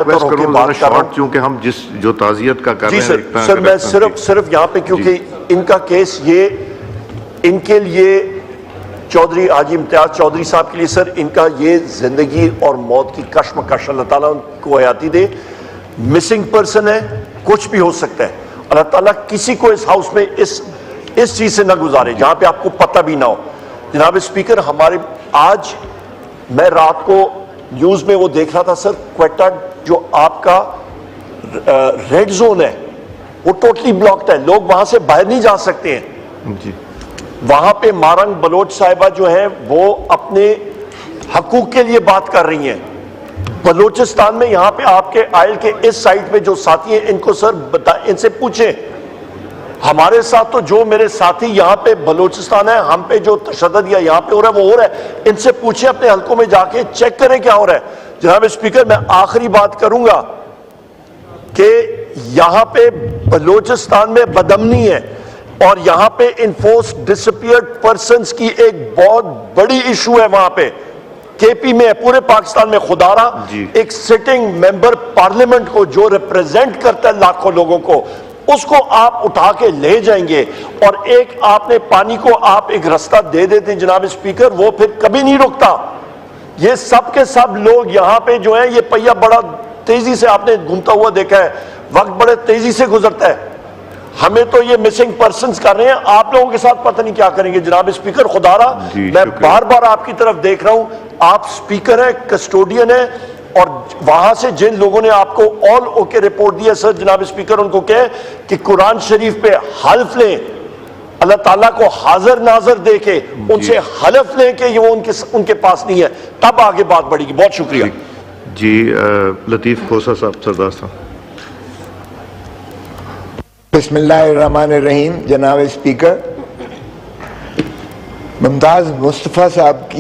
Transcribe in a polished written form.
چونکہ ہم جو تعزیت کا کر رہے ہیں سر میں صرف یہاں پہ کیونکہ ان کا کیس یہ ان کے لیے چودھری حاجی امتیاز چودھری صاحب کے لیے سر ان کا یہ زندگی اور موت کی کشمکش اللہ تعالیٰ ان کو حیاتی دے مسنگ پرسن ہے کچھ بھی ہو سکتا ہے اللہ تعالیٰ کسی کو اس ہاؤس میں اس چیز سے نہ گزارے جہاں پہ آپ کو پتہ بھی نہ ہو جناب اسپیکر ہمارے آج میں رات کو نیوز میں وہ دیکھ رہا تھا سر کوئٹہ جو آپ کا ریڈ زون ہے وہ ٹوٹلی بلاکڈ ہے لوگ وہاں سے باہر نہیں جا سکتے ہیں جی وہاں پہ مارنگ بلوچ صاحبہ جو ہیں وہ اپنے حقوق کے لیے بات کر رہی ہیں بلوچستان میں یہاں پہ آپ کے آئل کے اس سائٹ پہ جو ساتھی ہیں ان کو سر ان سے پوچھیں ہمارے ساتھ تو جو میرے ساتھی یہاں پہ بلوچستان ہے ہم پہ جو تشدد یا یہاں پہ ہو رہا ہے وہ ہو رہا ہے ان سے پوچھیں اپنے حلقوں میں جا کے چیک کریں کیا ہو رہا ہے جناب اسپیکر میں آخری بات کروں گا کہ یہاں پہ بلوچستان میں بدامنی ہے اور یہاں پہ انفورس ڈسپیئرڈ پرسنز کی ایک بہت بڑی ایشو ہے وہاں پہ کے پی میں پورے پاکستان میں خدارہ ایک سٹنگ ممبر پارلیمنٹ کو جو ریپریزنٹ کرتا ہے لاکھوں لوگوں کو اس کو آپ اٹھا کے لے جائیں گے اور ایک آپ نے پانی کو آپ ایک رستہ دے دیتے ہیں جناب اسپیکر وہ پھر کبھی نہیں رکتا یہ سب کے سب لوگ یہاں پہ جو ہیں یہ پہیہ بڑا تیزی سے آپ نے گھومتا ہوا دیکھا ہے وقت بڑے تیزی سے گزرتا ہے ہمیں تو یہ مسنگ پرسنز کر رہے ہیں آپ لوگوں کے ساتھ پتہ نہیں کیا کریں گے جناب اسپیکر خدا رہا میں بار بار آپ کی طرف دیکھ رہا ہوں آپ اسپیکر ہیں کسٹوڈین ہیں اور وہاں سے جن لوگوں نے آپ کو آل اوکے رپورٹ دیا سر جناب اسپیکر ان کو کہے کہ قرآن شریف پہ حلف لیں اللہ تعالیٰ کو حاضر ناظر دے کے ان سے حلف لیں کہ وہ ان کے پاس نہیں ہے تب آگے بات بڑھے گی بہت شکریہ جی لطیف کھوسا صاحب سردار صاحب بسم اللہ الرحمن الرحیم جناب اسپیکر ممتاز مصطفیٰ صاحب کی